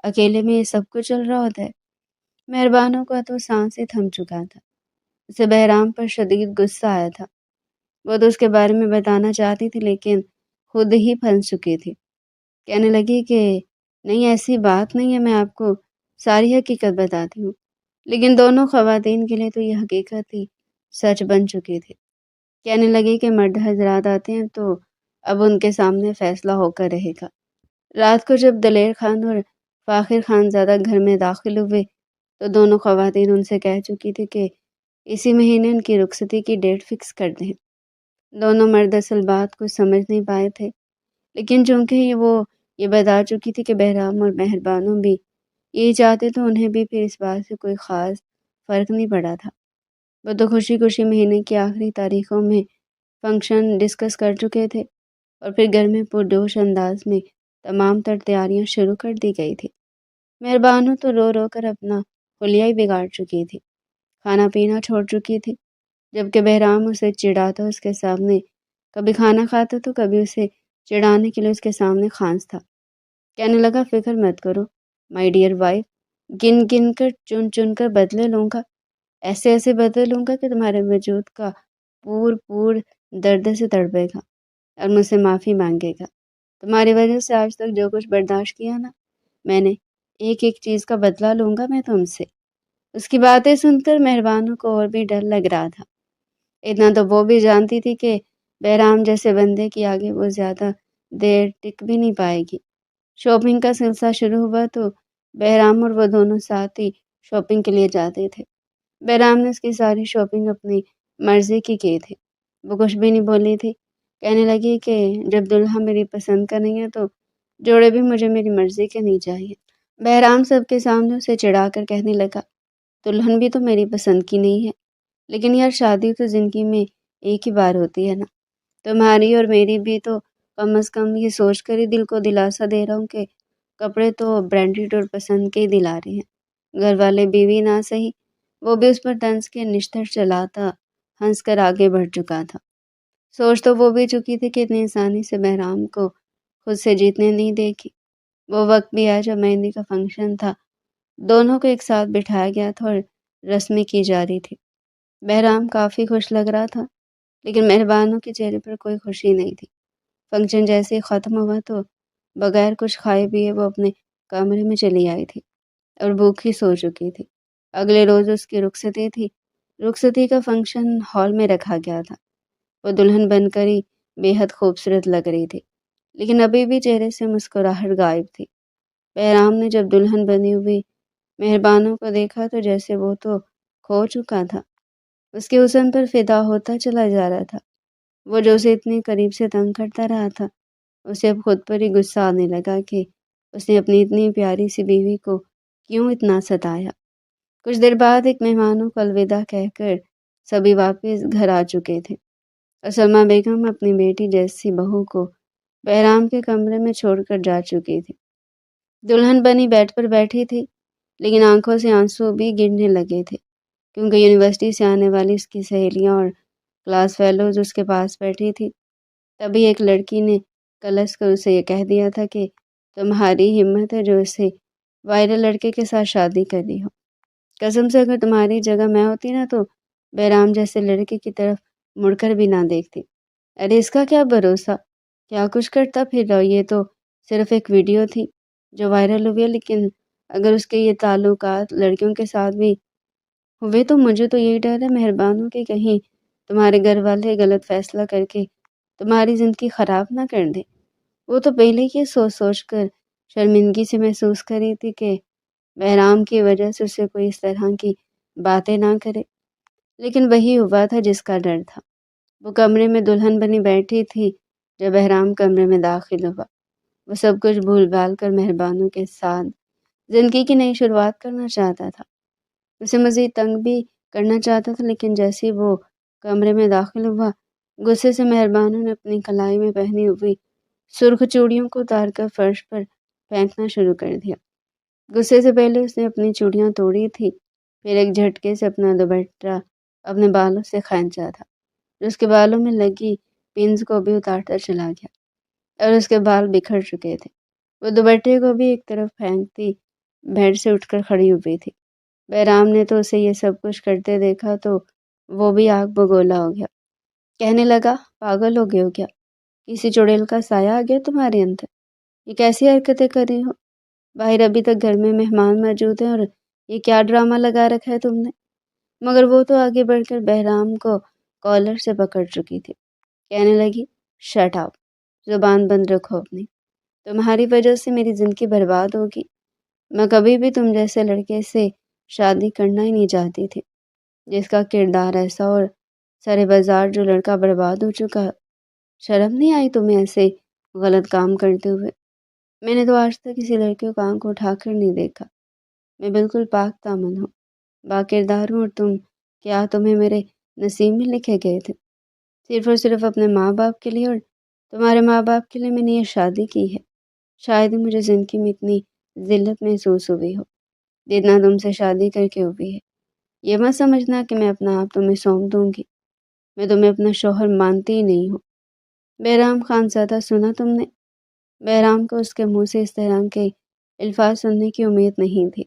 اکیلے میں یہ سب کچھ چل رہا ہوتا ہے۔ مہربانوں کا تو سانس ہی تھم چکا تھا، اسے بہرام پر شدید غصہ آیا تھا، وہ تو اس کے بارے میں بتانا چاہتی تھی لیکن خود ہی پھنس چکی تھی، کہنے لگی کہ نہیں ایسی بات نہیں ہے، میں آپ کو ساری حقیقت بتاتی ہوں، لیکن دونوں خواتین کے لیے تو یہ حقیقت ہی سچ بن چکی تھی۔ کہنے لگی کہ مرد حضرات آتے ہیں تو اب ان کے سامنے فیصلہ ہو کر رہے گا۔ رات کو جب دلیر خان اور فاخر خان زادہ گھر میں داخل ہوئے تو دونوں خواتین ان سے کہہ چکی تھی کہ اسی مہینے ان کی رخصتی کی ڈیٹ فکس کر دیں۔ دونوں مرد اصل بات کو سمجھ نہیں پائے تھے، لیکن چونکہ وہ یہ بتا چکی تھی کہ بہرام اور مہربانوں بھی یہی چاہتے تو انہیں بھی پھر اس بات سے کوئی خاص فرق نہیں پڑا تھا۔ وہ تو خوشی خوشی مہینے کی آخری تاریخوں میں فنکشن ڈسکس کر چکے تھے اور پھر گھر میں پرجوش انداز میں تمام تر تیاریاں شروع کر دی گئی تھی۔ مہربانوں تو رو رو کر اپنا حلیہ ہی بگاڑ چکی تھی، کھانا پینا چھوڑ چکی تھی، جبکہ بہرام اسے چڑھاتا اس کے سامنے کبھی کھانا کھاتا تو کبھی اسے چڑھانے کے لیے اس کے سامنے کھانستا، کہنے لگا فکر مت کرو مائی ڈیئر وائف، گن گن کر چن چن کر بدلے لوں گا، ایسے ایسے بدلے لوں گا کہ تمہارے وجود کا پور درد سے تڑپے گا اور مجھ سے معافی مانگے گا، تمہاری وجہ سے آج تک جو کچھ برداشت کیا نا میں نے، ایک ایک چیز کا بدلہ لوں گا میں تم سے۔ اس کی باتیں سن کر مہربانوں کو اور بھی ڈر لگ رہا تھا، اتنا تو وہ بھی جانتی تھی کہ بہرام جیسے بندے کی آگے وہ زیادہ دیر ٹک بھی نہیں پائے گی۔ شاپنگ کا سلسلہ شروع ہوا تو بہرام اور وہ دونوں ساتھ ہی شاپنگ کے لیے جاتے تھے۔ بہرام نے اس کی ساری شاپنگ اپنی مرضی کی تھی، وہ کچھ بھی نہیں بولی تھی، کہنے لگی کہ جب دلہا میری پسند کا نہیں ہے تو جوڑے بھی مجھے میری مرضی کے نہیں چاہیے۔ بہرام سب کے سامنے اسے چڑھا کر کہنے لگا دلہن بھی تو میری پسند کی نہیں ہے، لیکن یار شادی تو زندگی میں ایک ہی بار ہوتی ہے نا، تمہاری اور میری بھی تو کم از کم یہ سوچ کر ہی دل کو دلاسا دے رہا ہوں کہ کپڑے تو برانڈیڈ اور پسند کے ہی دلا رہے ہیں، گھر والے بیوی نہ صحیح، وہ بھی اس پر طنز کے نشتر چلاتا ہنس کر آگے بڑھ چکا تھا۔ سوچ تو وہ بھی چکی تھی کہ اتنی آسانی سے بہرام کو خود سے جیتنے نہیں دے گی۔ وہ وقت بھی آیا جب مہندی کا فنکشن تھا، دونوں کو ایک ساتھ بٹھایا گیا تھا اور رسمیں کی جا رہی تھی۔ بہرام کافی خوش لگ رہا تھا، لیکن مہربانوں کے چہرے پر کوئی خوشی نہیں تھی۔ فنکشن جیسے ہی ختم ہوا تو بغیر کچھ کھائے پیے وہ اپنے کمرے میں چلی آئی تھی اور بھوکی سو چکی تھی۔ اگلے روز اس کی رخصتی تھی، رخصتی کا فنکشن ہال میں رکھا گیا تھا، وہ دلہن بن کر ہی بے حد خوبصورت لگ رہی تھی، لیکن ابھی بھی چہرے سے مسکراہٹ غائب تھی۔ بہرام نے جب دلہن بنی ہوئی مہربانوں کو دیکھا تو جیسے وہ تو کھو چکا تھا، اس کے حسن پر فدا ہوتا چلا جا رہا تھا، وہ جو اسے اتنے قریب سے تنگ کرتا رہا تھا، اسے اب خود پر ہی غصہ آنے لگا کہ اس نے اپنی اتنی پیاری سی بیوی کو کیوں اتنا ستایا۔ کچھ دیر بعد ایک مہمانوں کو الوداع کہہ کر سبھی واپس گھر آ چکے تھے اور سلمیٰ بیگم اپنی بیٹی جیسی بہو کو بہرام کے کمرے میں چھوڑ کر جا چکی تھی۔ دلہن بنی بیڈ پر بیٹھی تھی، لیکن آنکھوں سے آنسو بھی گرنے لگے تھے، کیونکہ یونیورسٹی سے آنے والی اس کی سہیلیاں اور کلاس فیلوز اس کے پاس بیٹھی تھی۔ تبھی ایک لڑکی نے کلس کر اسے یہ کہہ دیا تھا کہ تمہاری ہمت ہے جو اسے وائرل لڑکے کے ساتھ شادی کرنی ہو، قسم سے اگر تمہاری جگہ میں ہوتی نا تو بہرام جیسے لڑکے کی طرف مڑ کر بھی نہ دیکھتی۔ ارے اس کا کیا بھروسہ، کیا کچھ کرتا پھر رہا، یہ تو صرف ایک ویڈیو تھی جو وائرل ہوئی ہے، لیکن اگر اس کے یہ تعلقات لڑکیوں کے ساتھ بھی ہوئے تو مجھے تو یہی ڈر ہے مہربانوں کہ کہیں تمہارے گھر والے غلط فیصلہ کر کے تمہاری زندگی خراب نہ کر دیں۔ وہ تو پہلے یہ سوچ سوچ کر شرمندگی سے محسوس کر رہی تھی کہ بہرام کی وجہ سے اسے کوئی اس طرح کی باتیں نہ کرے، لیکن وہی ہوا تھا جس کا ڈر تھا۔ وہ کمرے میں دلہن بنی بیٹھی تھی جب بہرام کمرے میں داخل ہوا۔ وہ سب کچھ بھول بھال کر مہربانوں کے ساتھ زندگی کی نئی شروعات کرنا چاہتا تھا۔ اسے مزید تنگ بھی کرنا چاہتا تھا، لیکن جیسے وہ کمرے میں داخل ہوا، غصے سے مہربانوں نے اپنی کلائی میں پہنی ہوئی سرخ چوڑیوں کو اتار کر فرش پر پھینکنا شروع کر دیا۔ غصے سے پہلے اس نے اپنی چوڑیاں توڑی تھی، پھر ایک جھٹکے سے اپنا دوپٹہ اپنے بالوں سے کھینچا تھا، جو اس کے بالوں میں لگی پنز کو بھی اتارتا چلا گیا اور اس کے بال بکھر چکے تھے۔ وہ دوپٹے کو بھی ایک طرف پھینکتی بیڈ سے اٹھ کر کھڑی ہوئی تھی۔ بہرام نے تو اسے یہ سب کچھ کرتے دیکھا تو وہ بھی آگ بگولا ہو گیا۔ کہنے لگا، پاگل ہو گئے ہو کیا؟ کسی چڑیل کا سایہ آ گیا تمہارے اندر؟ یہ کیسی حرکتیں کر رہی ہو؟ باہر ابھی تک گھر میں مہمان موجود ہیں اور یہ کیا ڈرامہ لگا رکھا ہے تم نے؟ مگر وہ تو آگے بڑھ کر بہرام کو کالر سے پکڑ چکی تھی۔ کہنے لگی، شٹ اپ، زبان بند رکھو اپنی۔ تمہاری وجہ سے میری زندگی برباد ہوگی۔ میں کبھی بھی تم جیسے لڑکے سے شادی کرنا ہی نہیں چاہتی تھی، جس کا کردار ایسا اور سارے بازار جو لڑکا برباد ہو چکا۔ شرم نہیں آئی تمہیں ایسے غلط کام کرتے ہوئے؟ میں نے تو آج تک کسی لڑکے کو آنکھ اٹھا کر نہیں دیکھا۔ میں بالکل پاک دامن ہوں، با کردار ہوں، اور کیا تمہیں میرے نصیب میں لکھے گئے تھے؟ صرف اور صرف اپنے ماں باپ کے لیے اور تمہارے ماں باپ کے لیے میں نے یہ شادی کی ہے۔ شاید ہی مجھے زندگی میں اتنی ذلت محسوس ہوئی ہو جتنا تم سے شادی کر کے ہوئی ہے۔ یہ مت سمجھنا کہ میں اپنا آپ تمہیں سونپ دوں گی۔ میں تمہیں اپنا شوہر مانتی ہی نہیں ہوں۔ بہرام خان زادہ، سنا تم نے؟ بہرام کو اس کے منہ سے اس طرح کے الفاظ سننے کی امید نہیں تھی۔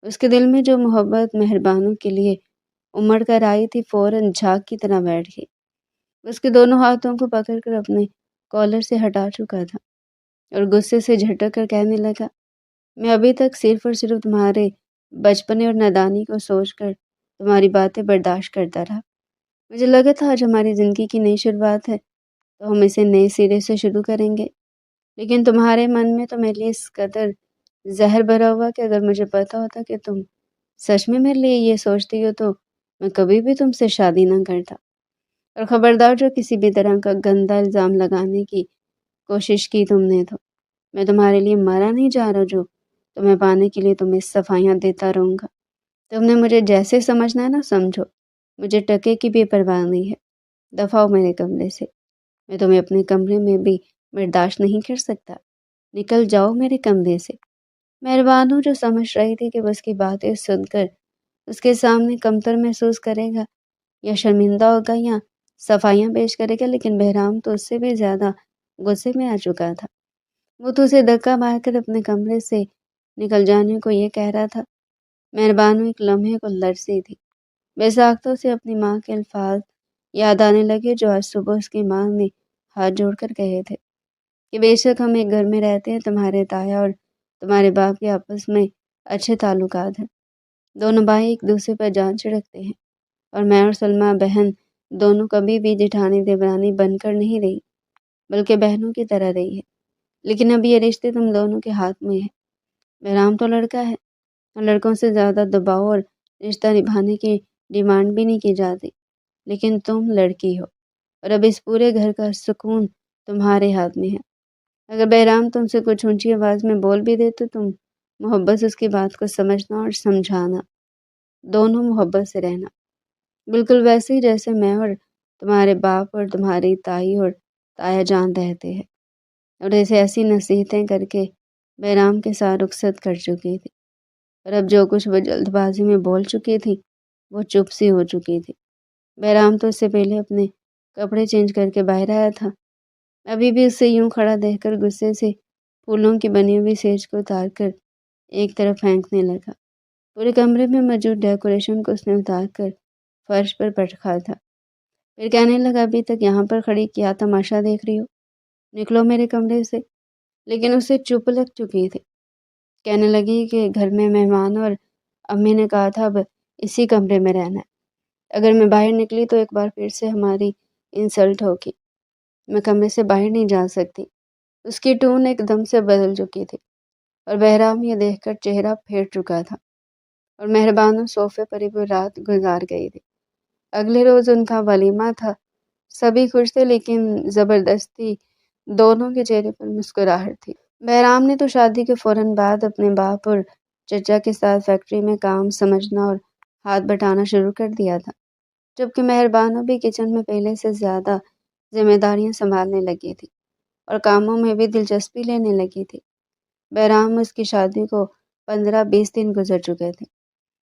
اس کے دل میں جو محبت مہربانوں کے لیے امڑ کر آئی تھی فوراً جھاگ کی طرح بیٹھ گئی۔ اس کے دونوں ہاتھوں کو پکڑ کر اپنے کالر سے ہٹا چکا تھا اور غصے سے جھٹک کر کہنے لگا، میں ابھی تک صرف اور صرف تمہارے بچپنے اور نادانی کو سوچ کر تمہاری باتیں برداشت کرتا رہا۔ مجھے لگا تھا آج ہماری زندگی کی نئی شروعات ہے تو ہم اسے نئے سرے سے شروع کریں گے، لیکن تمہارے من میں تو میرے لیے اس قدر زہر بھرا ہوا کہ اگر مجھے پتا ہوتا کہ تم سچ میں میرے لیے یہ سوچتی ہو تو میں کبھی بھی تم سے شادی نہ کرتا۔ اور خبردار، جو کسی بھی طرح کا گندا الزام لگانے کی کوشش کی تم نے تو میں تمہارے لیے مرا نہیں جا رہا جو تمہیں پانے کے لیے تمہیں صفائیاں دیتا رہوں گا۔ تم نے مجھے جیسے سمجھنا ہے نا سمجھو، مجھے ٹکے کی بھی پرواہ نہیں ہے۔ دفع ہو میرے کمرے سے، میں تمہیں اپنے کمرے میں بھی برداشت نہیں کر سکتا۔ نکل جاؤ میرے کمرے سے۔ مہربانوں جو سمجھ رہی تھی کہ بس کی باتیں سن کر اس کے سامنے کمتر محسوس کرے گا یا شرمندہ ہوگا یا صفائیاں پیش کرے گا، لیکن بہرام تو اس سے بھی زیادہ غصے میں آ چکا تھا۔ وہ تو اسے دھکا مار کر اپنے کمرے سے نکل جانے کو یہ کہہ رہا تھا۔ مہربانوں ایک لمحے کو لرزی تھی۔ بیساختوں سے اپنی ماں کے الفاظ یاد آنے لگے جو آج صبح اس کی ماں نے ہاتھ جوڑ کر کہے تھے کہ بے شک ہم ایک گھر میں رہتے ہیں، تمہارے تایا اور تمہارے باپ کے آپس میں اچھے تعلقات ہیں، دونوں بھائی ایک دوسرے پر جان چھڑکتے ہیں، اور میں اور سلمہ بہن دونوں کبھی بھی جٹھانی دیورانی بن کر نہیں رہی بلکہ بہنوں کی طرح رہی ہے، لیکن اب یہ رشتے تم دونوں کے ہاتھ میں ہے۔ بہرام تو لڑکا ہے اور لڑکوں سے زیادہ دباؤ اور رشتہ نبھانے کی ڈیمانڈ بھی نہیں کی جاتی، لیکن تم لڑکی ہو اور اب اس پورے گھر کا سکون تمہارے ہاتھ میں ہے۔ اگر بہرام تم سے کچھ اونچی آواز میں بول بھی دے تو تم محبت سے اس کی بات کو سمجھنا اور سمجھانا، دونوں محبت سے رہنا، بالکل ویسے ہی جیسے میں اور تمہارے باپ اور تمہاری تائی اور تایا جان رہتے ہیں۔ اور اسے ایسی نصیحتیں کر کے بہرام کے ساتھ رخصت کر چکی تھی، اور اب جو کچھ وہ جلد بازی میں بول چکی تھی وہ چپ سی ہو چکی تھی۔ بہرام تو اس سے پہلے اپنے کپڑے چینج کر کے باہر آیا تھا، ابھی بھی اسے یوں کھڑا دیکھ کر غصے سے پھولوں کی بنی ہوئی سیج کو اتار کر ایک طرف پھینکنے لگا۔ پورے کمرے میں موجود ڈیکوریشن کو اس نے اتار کر فرش پر پٹکا تھا، پھر کہنے لگا، ابھی تک یہاں پر کھڑی کیا تماشا دیکھ رہی ہو؟ نکلو میرے کمرے سے۔ لیکن اسے چپ لگ چکی تھی۔ کہنے لگی کہ گھر میں مہمان اور امی نے کہا تھا اب اسی کمرے میں رہنا ہے، اگر میں باہر نکلی تو ایک بار پھر سے ہماری انسلٹ ہوگی، میں کمرے سے باہر نہیں جا سکتی۔ اس کی ٹون ایک دم سے بدل چکی تھی اور بہرام یہ دیکھ کر چہرہ پھیر چکا تھا اور مہربانو صوفے پر ہی وہ رات گزار گئی تھی۔ اگلے روز ان کا ولیمہ تھا۔ سبھی خوش تھے لیکن زبردستی دونوں کے چہرے پر مسکراہٹ تھی۔ بہرام نے تو شادی کے فوراً بعد اپنے باپ اور چچا کے ساتھ فیکٹری میں کام سمجھنا اور ہاتھ بٹانا شروع کر دیا تھا، جبکہ مہربانو بھی کچن میں پہلے سے زیادہ ذمہ داریاں سنبھالنے لگی تھی اور کاموں میں بھی دلچسپی لینے لگی تھی۔ بہرام اس کی شادی کو 15-20 دن گزر چکے تھے،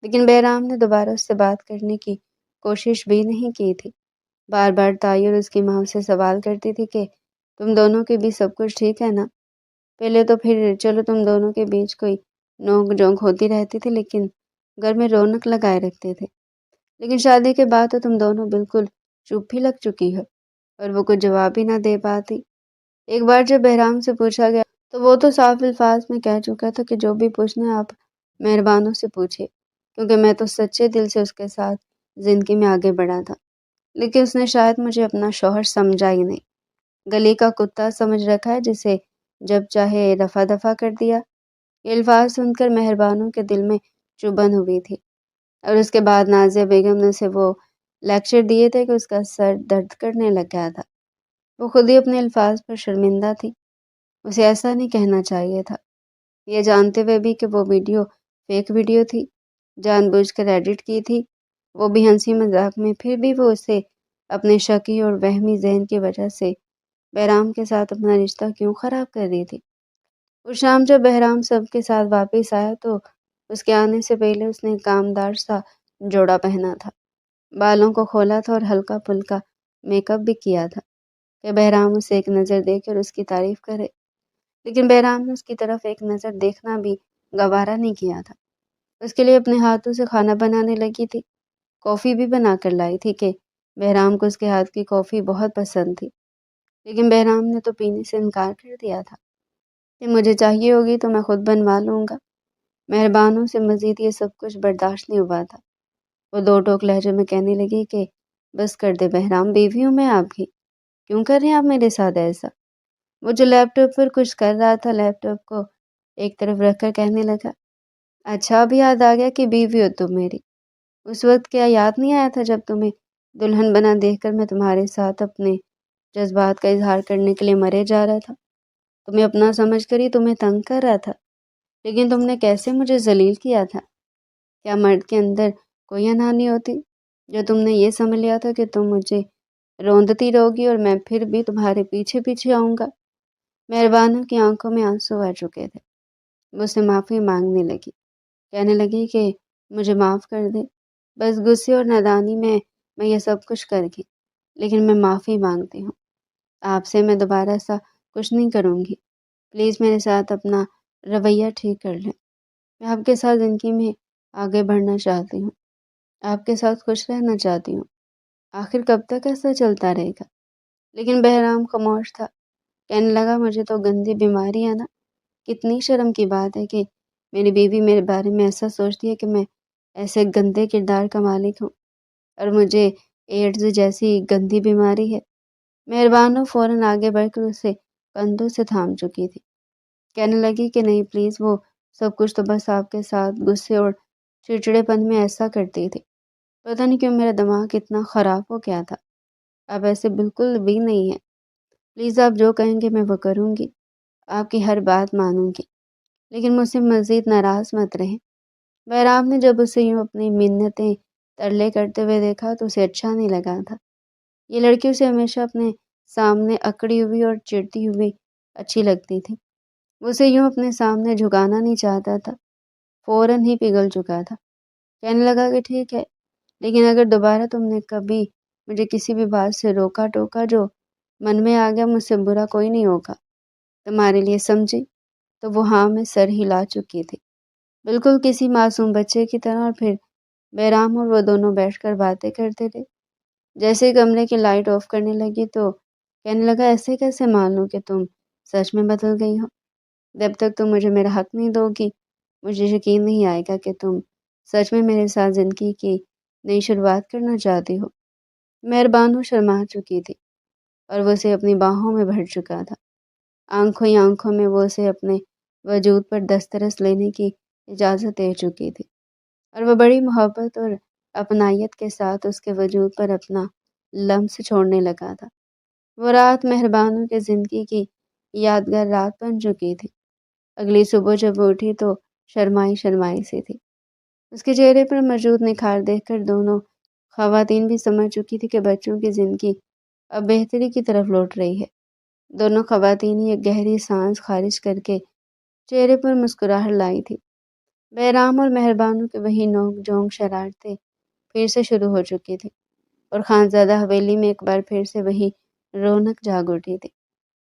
لیکن بہرام نے دوبارہ اس سے بات کرنے کی کوشش بھی نہیں کی تھی۔ بار بار تائی اور اس کی ماں سے سوال کرتی تھی کہ تم دونوں کے بیچ سب کچھ ٹھیک ہے نا؟ پہلے تو پھر چلو تم دونوں کے بیچ کوئی نوک جھونک ہوتی رہتی تھی لیکن گھر میں رونق لگائے رکھتے تھے، لیکن شادی کے بعد تو تم دونوں بالکل چپ ہی لگ چکی ہو اور وہ کچھ جواب ہی نہ دے پاتی۔ ایک بار جب بہرام سے پوچھا گیا تو وہ تو صاف الفاظ میں کہہ چکا تھا کہ جو بھی پوچھنا آپ مہربانوں سے پوچھے، کیونکہ میں تو سچے دل سے اس کے ساتھ زندگی میں آگے بڑھا تھا، لیکن اس نے شاید مجھے اپنا شوہر سمجھا ہی نہیں، گلی کا کتا سمجھ رکھا ہے جسے جب چاہے رفع دفع کر دیا۔ یہ الفاظ سن کر مہربانوں کے دل میں چبھن ہوئی تھی اور اس کے بعد نازیہ بیگم نے اسے وہ لیکچر دیے تھے کہ اس کا سر درد کرنے لگ گیا تھا۔ وہ خود ہی اپنے الفاظ پر شرمندہ تھی، اسے ایسا نہیں کہنا چاہیے تھا، یہ جانتے ہوئے بھی کہ وہ ویڈیو فیک ویڈیو تھی، جان بوجھ کر ایڈٹ کی تھی، وہ بھی ہنسی مذاق میں، پھر بھی وہ اسے اپنے شکی اور وہمی ذہن کی وجہ سے بہرام کے ساتھ اپنا رشتہ کیوں خراب کر رہی تھی۔ اس شام جب بہرام سب کے ساتھ واپس آیا تو اس کے آنے سے پہلے اس نے کامدار سا جوڑا پہنا تھا، بالوں کو کھولا تھا اور ہلکا پھلکا میک اپ بھی کیا تھا کہ بہرام اسے ایک نظر دے کر اس کی تعریف کرے، لیکن بہرام نے اس کی طرف ایک نظر دیکھنا بھی گوارا نہیں کیا تھا۔ اس کے لیے اپنے ہاتھوں سے کھانا بنانے لگی تھی، کافی بھی بنا کر لائی تھی کہ بہرام کو اس کے ہاتھ کی کافی بہت پسند تھی، لیکن بہرام نے تو پینے سے انکار کر دیا تھا کہ مجھے چاہیے ہوگی تو میں خود بنوا لوں گا۔ مہربانوں سے مزید یہ سب کچھ برداشت نہیں ہوا تھا۔ وہ دو ٹوک لہجے میں کہنے لگی کہ بس کر دے بہرام، بیوی ہوں میں آپ کی، کیوں کر رہے ہیں آپ میرے ساتھ ایسا؟ وہ جو لیپ ٹاپ پر کچھ کر رہا تھا لیپ ٹاپ کو ایک طرف رکھ کر کہنے لگا، اچھا اب یاد آ گیا کہ بیوی ہو تم میری؟ اس وقت کیا یاد نہیں آیا تھا جب تمہیں دلہن بنا دیکھ کر میں تمہارے ساتھ اپنے جذبات کا اظہار کرنے کے لیے مرے جا رہا تھا، تمہیں اپنا سمجھ کر ہی تمہیں تنگ کر رہا تھا، لیکن تم نے کیسے مجھے ذلیل کیا تھا؟ کیا مرد کے اندر کوئی انانی ہوتی جو تم نے یہ سمجھ لیا تھا کہ تم مجھے روندتی رہوگی اور میں پھر بھی تمہارے پیچھے پیچھے آؤں گا؟ مہربانوں کی آنکھوں میں آنسو آ چکے تھے، وہ اسے معافی مانگنے لگی، کہنے لگی کہ مجھے معاف کر دے، بس غصے اور نادانی میں یہ سب کچھ کر گئی، لیکن میں معافی مانگتی ہوں، آپ سے میں دوبارہ ایسا کچھ نہیں کروں گی، پلیز میرے ساتھ اپنا رویہ ٹھیک کر لیں، میں آپ کے ساتھ زندگی میں آگے بڑھنا چاہتی ہوں، آپ کے ساتھ خوش رہنا چاہتی ہوں، آخر کب تک ایسا چلتا رہے گا؟ لیکن بہرام خاموش تھا، کہنے لگا مجھے تو گندی بیماری ہے نا، کتنی شرم کی بات ہے کہ میری بیوی میرے بارے میں ایسا سوچتی ہے کہ میں ایسے گندے کردار کا مالک ہوں اور مجھے ایڈز جیسی گندی بیماری ہے۔ مہربانو فوراً آگے بڑھ کر اسے کندھوں سے تھام چکی تھی، کہنے لگی کہ نہیں پلیز، وہ سب کچھ تو بس آپ کے ساتھ غصے اور چڑچڑے پن میں ایسا کرتی تھی، پتہ نہیں کیوں میرا دماغ اتنا خراب ہو گیا تھا، اب ایسے بالکل بھی نہیں ہے، پلیز آپ جو کہیں گے میں وہ کروں گی، آپ کی ہر بات مانوں گی، لیکن مجھ سے مزید ناراض مت رہیں۔ بہرام نے جب اسے یوں اپنی منتیں ترلے کرتے ہوئے دیکھا تو اسے اچھا نہیں لگا تھا، یہ لڑکی اسے ہمیشہ اپنے سامنے اکڑی ہوئی اور چڑتی ہوئی اچھی لگتی تھی، وہ اسے یوں اپنے سامنے جھکانا نہیں چاہتا تھا، فوراً ہی پگھل چکا تھا، کہنے لگا کہ ٹھیک ہے، لیکن اگر دوبارہ تم نے کبھی مجھے کسی بھی بات سے روکا ٹوکا جو من میں آ گیا، مجھ سے برا کوئی نہیں ہوگا، تمہارے لیے سمجھی؟ تو وہ ہاں میں سر ہلا چکی تھی، بالکل کسی معصوم بچے کی طرح، اور پھر بہرام اور وہ دونوں بیٹھ کر باتیں کرتے تھے۔ جیسے ہی کمرے کی لائٹ آف کرنے لگی تو کہنے لگا ایسے کیسے مان لوں کہ تم سچ میں بدل گئی ہو؟ جب تک تم مجھے میرا حق نہیں دو گی مجھے یقین نہیں آئے گا کہ تم سچ میں میرے ساتھ زندگی کی نئی شروعات کرنا چاہتی ہو۔ مہربانو شرما چکی تھی اور وہ اسے اپنی باہوں میں بھر چکا تھا، آنکھوں ہی آنکھوں میں وہ اسے اپنے وجود پر دسترس لینے کی اجازت دے چکی تھی، اور وہ بڑی محبت اور اپنائیت کے ساتھ اس کے وجود پر اپنا لمس چھوڑنے لگا تھا۔ وہ رات مہربانوں کی زندگی کی یادگار رات بن چکی تھی۔ اگلی صبح جب وہ اٹھی تو شرمائی شرمائی سی تھی۔ اس کے چہرے پر موجود نکھار دیکھ کر دونوں خواتین بھی سمجھ چکی تھی کہ بچوں کی زندگی اب بہتری کی طرف لوٹ رہی ہے۔ دونوں خواتین ایک گہری سانس خارج کر کے چہرے پر مسکراہٹ لائی تھی۔ بہرام اور مہربانوں کے وہی نوک جھونک شرارتیں پھر سے شروع ہو چکی تھی، اور خانزادہ حویلی میں ایک بار پھر سے وہی رونق جاگ اٹھی تھی۔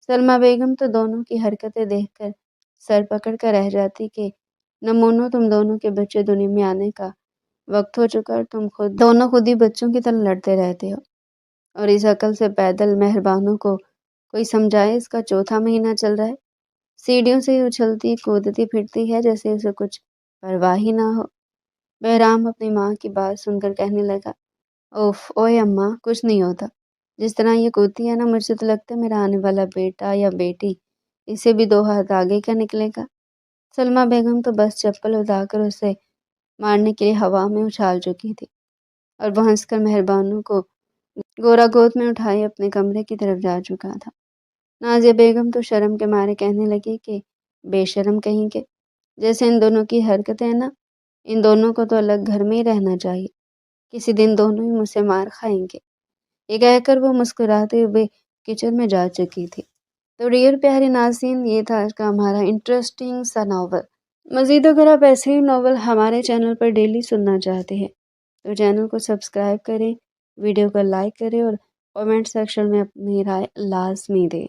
سلمیٰ بیگم تو دونوں کی حرکتیں دیکھ کر سر پکڑ کر رہ جاتی کہ نمونو تم دونوں کے بچے دنیا میں آنے کا وقت ہو چکا اور تم دونوں خود ہی بچوں کی طرح لڑتے رہتے ہو، اور اس عقل سے پیدل مہربانوں کو کوئی سمجھائے اس کا چوتھا مہینہ چل رہا ہے، سیڑھیوں سے ہی اچھلتی کودتی پھرتی ہے جیسے اسے کچھ پرواہ ہی نہ ہو۔ بہرام اپنی ماں کی بات سن کر کہنے لگا، اوف اوئے اماں، کچھ نہیں ہوتا، جس طرح یہ کودتی ہے نا، مجھے تو لگتا ہے میرا آنے والا بیٹا یا بیٹی اسے بھی 2 ہاتھ آگے کا نکلے گا۔ سلمیٰ بیگم تو بس چپل اٹھا کر اسے مارنے کے لیے ہوا میں اچھال چکی تھی، اور وہ ہنس کر مہربانوں کو گورا گود میں اٹھائے اپنے کمرے کی طرف جا چکا تھا۔ نازیہ بیگم تو شرم کے مارے کہنے لگی کہ بے شرم کہیں کے، جیسے ان دونوں کی حرکتیں ہیں نا، ان دونوں کو تو الگ گھر میں ہی رہنا چاہیے، کسی دن دونوں ہی مجھ سے مار کھائیں گے۔ یہ کہہ کر وہ مسکراتے ہوئے کچن میں جا چکی تھی۔ تو ڈیئر پیارے ناظرین، یہ تھا آج کا ہمارا انٹرسٹنگ سا ناول۔ مزید اگر آپ ایسے ہی ناول ہمارے چینل پر ڈیلی سننا چاہتے ہیں تو چینل کو سبسکرائب کریں، ویڈیو کو لائک کریں اور کمنٹ سیکشن میں اپنی رائے لازمی دیں۔